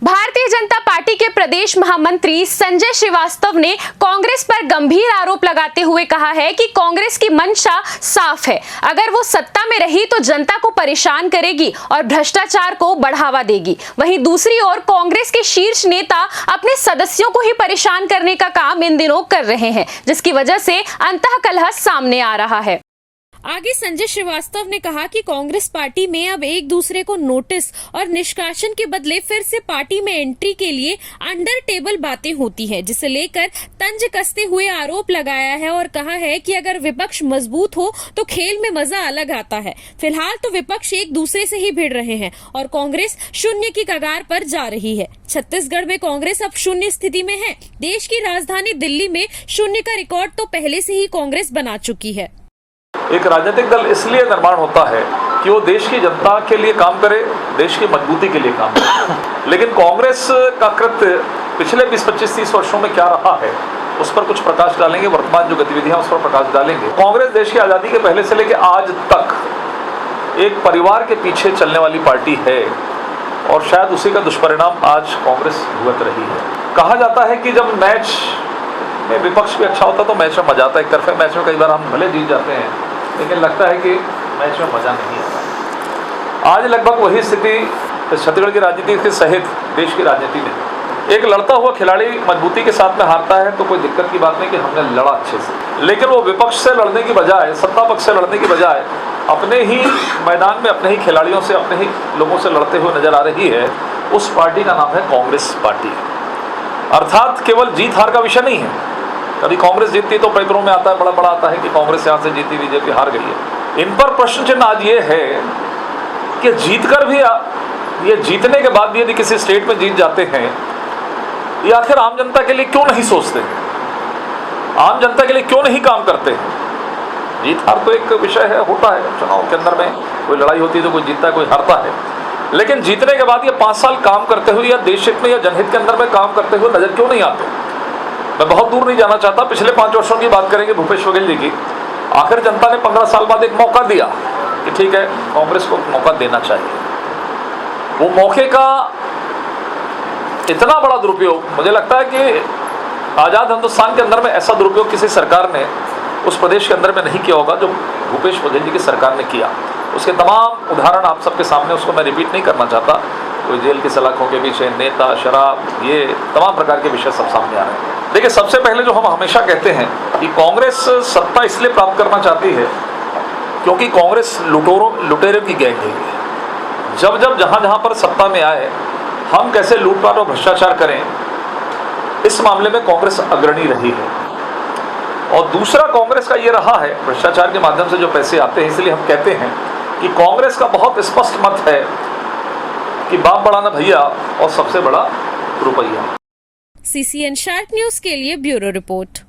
Bharatiya Janata party के प्रदेश महामंत्री संजय श्रीवास्तव ने कांग्रेस पर गंभीर आरोप लगाते हुए कहा है कि कांग्रेस की मंशा साफ है। अगर वो सत्ता में रही तो जनता को परेशान करेगी और भ्रष्टाचार को बढ़ावा देगी। वहीं दूसरी ओर कांग्रेस के शीर्ष नेता अपने सदस्यों को ही परेशान करने का काम इन दिनों कर रहे हैं, जिसकी वजह से अंतःकलह सामने आ रहा है। आगे संजय श्रीवास्तव ने कहा कि कांग्रेस पार्टी में अब एक दूसरे को नोटिस और निष्कासन के बदले फिर से पार्टी में एंट्री के लिए अंडर टेबल बातें होती है, जिसे लेकर तंज कसते हुए आरोप लगाया है और कहा है कि अगर विपक्ष मजबूत हो तो खेल में मजा अलग आता है। फिलहाल तो विपक्ष एक दूसरे से ही भिड़ रहे हैं और कांग्रेस शून्य की कगार पर जा रही है। छत्तीसगढ़ में कांग्रेस अब शून्य स्थिति में है। देश की राजधानी दिल्ली में शून्य का रिकॉर्ड तो पहले से ही कांग्रेस बना चुकी है। एक राजनीतिक दल इसलिए निर्माण होता है कि वो देश की जनता के लिए काम करे, देश की मजबूती के लिए काम करे। लेकिन कांग्रेस का कृत्य पिछले 20-25-30 वर्षों में क्या रहा है उस पर कुछ प्रकाश डालेंगे। वर्तमान जो गतिविधियां उस पर प्रकाश डालेंगे। कांग्रेस देश की आज़ादी के पहले से लेकर आज तक एक परिवार के पीछे चलने वाली पार्टी है और शायद उसी का दुष्परिणाम आज कांग्रेस भुगत रही है। कहा जाता है कि जब मैच में विपक्ष भी अच्छा होता तो मैच में मजा आता है। एक तरफे मैच में कई बार हम भले जीत जाते हैं लेकिन लगता है कि मैच में मजा नहीं आता। आज लगभग वही स्थिति छत्तीसगढ़ की राजनीति के सहित देश की राजनीति में। एक लड़ता हुआ खिलाड़ी मजबूती के साथ में हारता है तो कोई दिक्कत की बात नहीं कि हमने लड़ा अच्छे से, लेकिन वो विपक्ष से लड़ने की बजाय, सत्ता पक्ष से लड़ने की बजाय अपने ही मैदान में अपने ही खिलाड़ियों से, अपने ही लोगों से लड़ते हुए नजर आ रही है। उस पार्टी का नाम है कांग्रेस पार्टी। अर्थात केवल जीत हार का विषय नहीं है। कभी कांग्रेस जीतती है तो पेपरों में आता है, बड़ा बड़ा आता है कि कांग्रेस यहाँ से जीती, बीजेपी हार गई है। इन पर प्रश्न चिन्ह आज ये है कि जीतकर भी, ये जीतने के बाद भी यदि किसी स्टेट में जीत जाते हैं, ये आखिर आम जनता के लिए क्यों नहीं सोचते, आम जनता के लिए क्यों नहीं काम करते। जीत हार तो एक विषय है, होता है चुनाव के अंदर में, कोई लड़ाई होती है तो कोई जीतता है, कोई हारता है। लेकिन जीतने के बाद ये 5 साल काम करते हुए या देश हित में या जनहित के अंदर में काम करते हुए नजर क्यों नहीं आते। मैं बहुत दूर नहीं जाना चाहता, पिछले 5 वर्षों की बात करेंगे भूपेश बघेल जी की। आखिर जनता ने 15 साल बाद एक मौका दिया कि ठीक है, कांग्रेस को मौका देना चाहिए। वो मौके का इतना बड़ा दुरुपयोग, मुझे लगता है कि आज़ाद हिंदुस्तान के अंदर में ऐसा दुरुपयोग किसी सरकार ने उस प्रदेश के अंदर में नहीं किया होगा जो भूपेश बघेल जी की सरकार ने किया। उसके तमाम उदाहरण आप सबके सामने, उसको मैं रिपीट नहीं करना चाहता। कोई जेल की सलाखों के पीछे, नेता, शराब, ये तमाम प्रकार के विषय सब सामने आ रहे हैं। देखिए, सबसे पहले जो हम हमेशा कहते हैं कि कांग्रेस सत्ता इसलिए प्राप्त करना चाहती है क्योंकि कांग्रेस लुटेरों की गैंग है। जब जब जहां जहां पर सत्ता में आए, हम कैसे लूटपाट और भ्रष्टाचार करें, इस मामले में कांग्रेस अग्रणी रही है। और दूसरा कांग्रेस का ये रहा है, भ्रष्टाचार के माध्यम से जो पैसे आते हैं, इसलिए हम कहते हैं कि कांग्रेस का बहुत स्पष्ट मत है कि बाप बड़ा ना भैया और सबसे बड़ा रुपया। CCN शार्प न्यूज के लिए ब्यूरो रिपोर्ट।